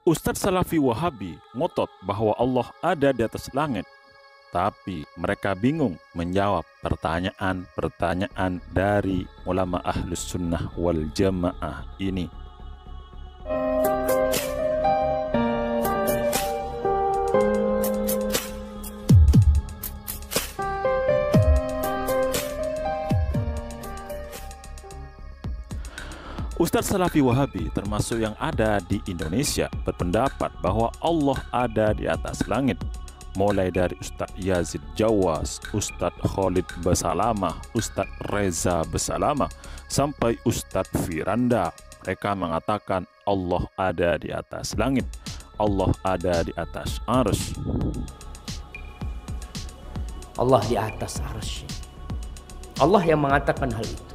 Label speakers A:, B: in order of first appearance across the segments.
A: Ustadz Salafi Wahabi ngotot bahwa Allah ada di atas langit, tapi mereka bingung menjawab pertanyaan-pertanyaan dari ulama Ahlus Sunnah wal Jamaah ini. Ustadz Salafi Wahabi termasuk yang ada di Indonesia berpendapat bahwa Allah ada di atas langit. Mulai dari Ustadz Yazid Jawas, Ustadz Khalid Basalamah, Ustadz Reza Basalamah, sampai Ustadz Firanda. Mereka mengatakan Allah ada di atas langit, Allah ada di atas arsy.
B: Allah di atas arsy. Allah yang mengatakan hal itu.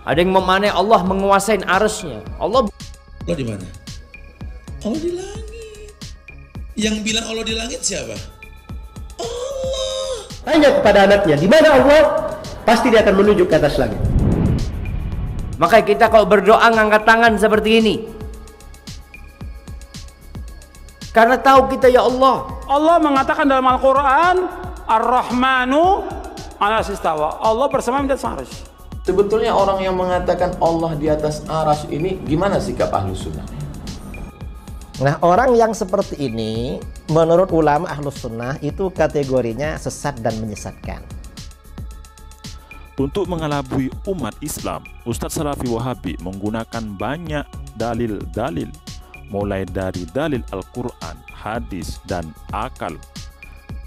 B: Ada yang memanai Allah menguasai arsy-Nya. Allah
C: di mana? Allah di langit. Yang bilang Allah di langit siapa? Allah.
D: Tanya kepada anaknya, di mana Allah? Pasti dia akan menuju ke atas langit.
B: Maka kita kalau berdoa ngangkat tangan seperti ini. Karena tahu kita ya Allah.
E: Allah mengatakan dalam Al-Quran, Ar-Rahmanu ala istawa. Allah bersama di atas arsy.
F: Sebetulnya orang yang mengatakan Allah di atas arsy ini gimana sikap Ahlus Sunnah?
D: Nah, orang yang seperti ini menurut ulama Ahlus Sunnah itu kategorinya sesat dan menyesatkan.
A: Untuk mengelabui umat Islam, Ustadz Salafi Wahabi menggunakan banyak dalil-dalil, mulai dari dalil Al-Quran, hadis, dan akal.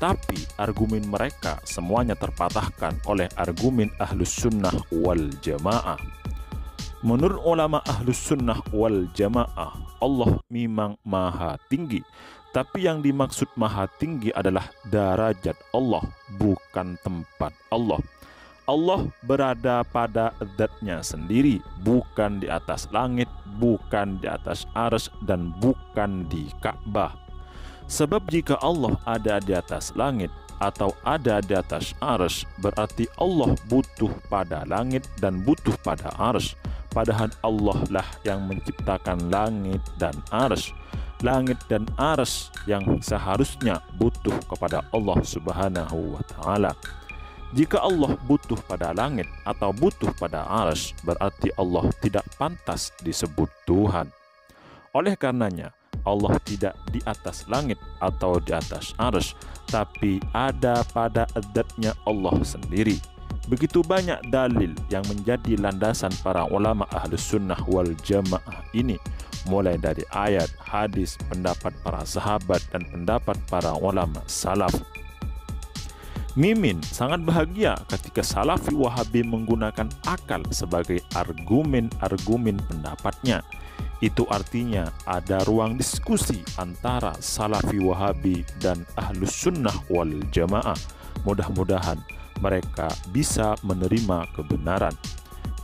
A: Tapi argumen mereka semuanya terpatahkan oleh argumen Ahlus Sunnah wal Jamaah. Menurut ulama Ahlus Sunnah wal Jamaah, Allah memang maha tinggi, tapi yang dimaksud maha tinggi adalah derajat Allah, bukan tempat Allah. Allah berada pada zat-Nya sendiri, bukan di atas langit, bukan di atas arsy, dan bukan di Ka'bah. Sebab jika Allah ada di atas langit atau ada di atas arsy, berarti Allah butuh pada langit dan butuh pada arsy. Padahal Allah lah yang menciptakan langit dan arsy. Langit dan arsy yang seharusnya butuh kepada Allah Subhanahu wa Ta'ala. Jika Allah butuh pada langit atau butuh pada arsy, berarti Allah tidak pantas disebut Tuhan. Oleh karenanya, Allah tidak di atas langit atau di atas arsy, tapi ada pada zat-Nya Allah sendiri. Begitu banyak dalil yang menjadi landasan para ulama Ahlus Sunnah wal Jamaah ini, mulai dari ayat, hadis, pendapat para sahabat, dan pendapat para ulama salaf. Mimin sangat bahagia ketika Salafi Wahabi menggunakan akal sebagai argumen-argumen pendapatnya. Itu artinya ada ruang diskusi antara Salafi Wahabi dan Ahlus Sunnah wal Jamaah. Mudah-mudahan mereka bisa menerima kebenaran.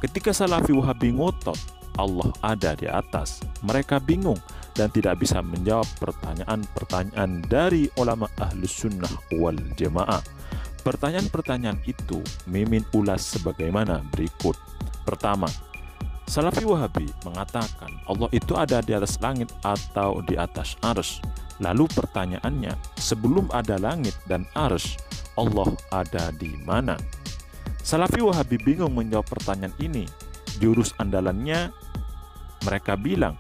A: Ketika Salafi Wahabi ngotot Allah ada di atas, mereka bingung dan tidak bisa menjawab pertanyaan-pertanyaan dari ulama Ahlus Sunnah wal Jamaah. Pertanyaan-pertanyaan itu Mimin ulas sebagaimana berikut. Pertama, Salafi Wahabi mengatakan Allah itu ada di atas langit atau di atas arsy. Lalu pertanyaannya, sebelum ada langit dan arsy, Allah ada di mana? Salafi Wahabi bingung menjawab pertanyaan ini. Jurus andalannya, mereka bilang,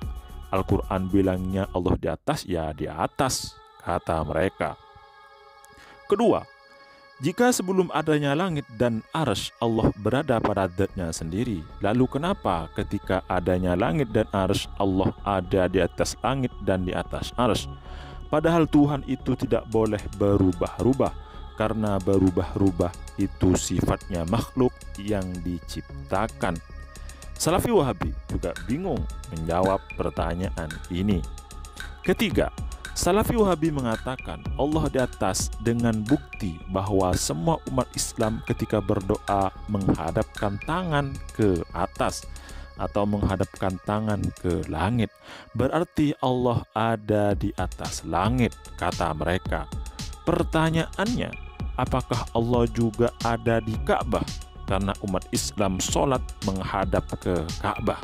A: Al-Quran bilangnya Allah di atas, ya di atas, kata mereka. Kedua, jika sebelum adanya langit dan arsy Allah berada pada zat-Nya sendiri, lalu kenapa ketika adanya langit dan arsy Allah ada di atas langit dan di atas arsy? Padahal Tuhan itu tidak boleh berubah-ubah, karena berubah-ubah itu sifatnya makhluk yang diciptakan. Salafi Wahabi juga bingung menjawab pertanyaan ini. Ketiga, Salafi Wahabi mengatakan Allah di atas dengan bukti bahwa semua umat Islam ketika berdoa menghadapkan tangan ke atas atau menghadapkan tangan ke langit. Berarti Allah ada di atas langit, kata mereka. Pertanyaannya, apakah Allah juga ada di Ka'bah? Karena umat Islam sholat menghadap ke Ka'bah.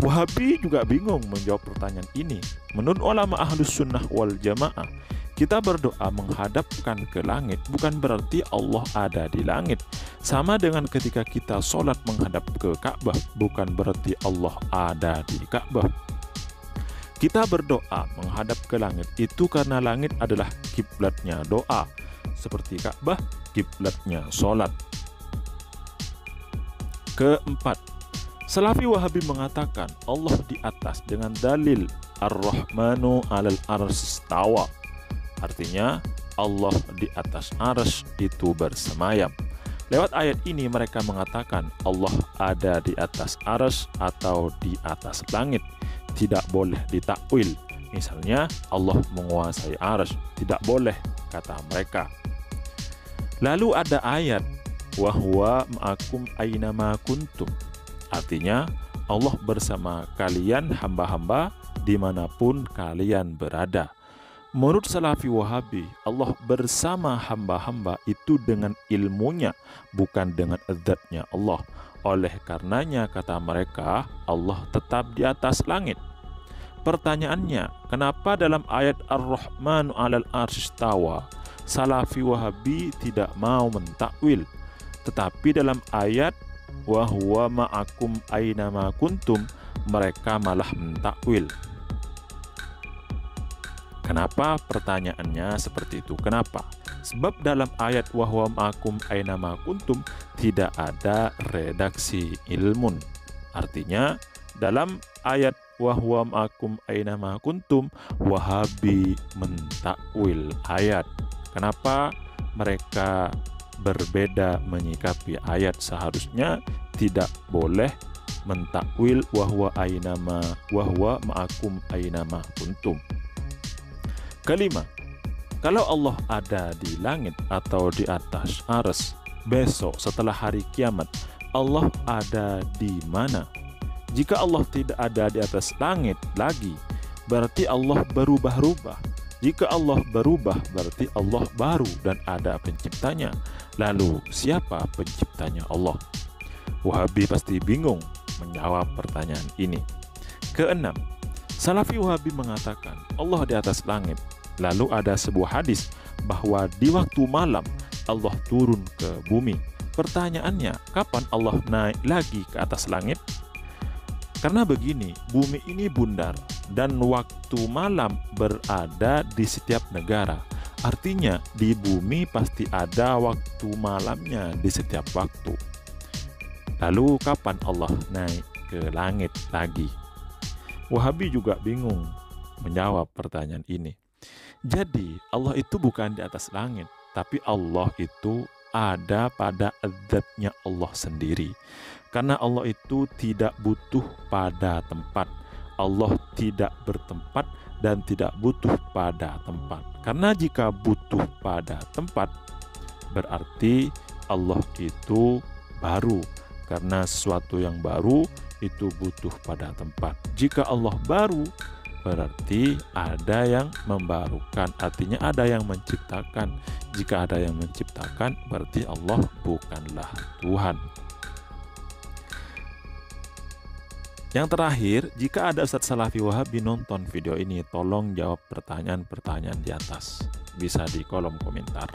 A: Wahabi juga bingung menjawab pertanyaan ini. Menurut ulama Ahlus Sunnah wal Jamaah, kita berdoa menghadapkan ke langit bukan berarti Allah ada di langit. Sama dengan ketika kita sholat menghadap ke Ka'bah, bukan berarti Allah ada di Ka'bah. Kita berdoa menghadap ke langit itu karena langit adalah kiblatnya doa, seperti Ka'bah kiblatnya sholat. Keempat, Salafi Wahabi mengatakan Allah di atas dengan dalil Ar-Rahmanu 'alal arsy istawa. Artinya Allah di atas arsy itu bersemayam. Lewat ayat ini mereka mengatakan Allah ada di atas arsy atau di atas langit. Tidak boleh ditakwil. Misalnya Allah menguasai arsy, tidak boleh kata mereka. Lalu ada ayat wa huwa ma'akum aynama kuntum. Artinya Allah bersama kalian hamba-hamba dimanapun kalian berada. Menurut Salafi Wahabi, Allah bersama hamba-hamba itu dengan ilmunya, bukan dengan zat-nya Allah. Oleh karenanya kata mereka, Allah tetap di atas langit. Pertanyaannya, kenapa dalam ayat Ar-Rahmanu 'alal arsy istawa Salafi Wahabi tidak mau mentakwil, tetapi dalam ayat wa huwa ma'akum aynama kuntum mereka malah mentakwil? Kenapa? Pertanyaannya seperti itu. Kenapa? Sebab dalam ayat wa huwa ma'akum aynama kuntum tidak ada redaksi ilmun. Artinya dalam ayat wa huwa ma'akum aynama kuntum Wahabi mentakwil ayat. Kenapa mereka berbeda menyikapi ayat? Seharusnya tidak boleh mentakwil wahwa ma'akum aynama kuntum. Kelima, kalau Allah ada di langit atau di atas arsy, besok setelah hari kiamat Allah ada di mana? Jika Allah tidak ada di atas langit lagi, berarti Allah berubah-ubah. Jika Allah berubah, berarti Allah baru dan ada penciptanya. Lalu siapa penciptanya Allah? Wahabi pasti bingung menjawab pertanyaan ini. Keenam, Salafi Wahabi mengatakan Allah di atas langit. Lalu ada sebuah hadis bahwa di waktu malam Allah turun ke bumi. Pertanyaannya, kapan Allah naik lagi ke atas langit? Karena begini, bumi ini bundar dan waktu malam berada di setiap negara. Artinya di bumi pasti ada waktu malamnya di setiap waktu. Lalu kapan Allah naik ke langit lagi? Wahabi juga bingung menjawab pertanyaan ini. Jadi Allah itu bukan di atas langit, tapi Allah itu ada pada zat-nya Allah sendiri. Karena Allah itu tidak butuh pada tempat. Allah tidak bertempat dan tidak butuh pada tempat. Karena jika butuh pada tempat, berarti Allah itu baru. Karena sesuatu yang baru itu butuh pada tempat. Jika Allah baru, berarti ada yang membarukan. Artinya ada yang menciptakan. Jika ada yang menciptakan, berarti Allah bukanlah Tuhan. Yang terakhir, jika ada Ustadz Salafi Wahabi nonton video ini, tolong jawab pertanyaan-pertanyaan di atas. Bisa di kolom komentar.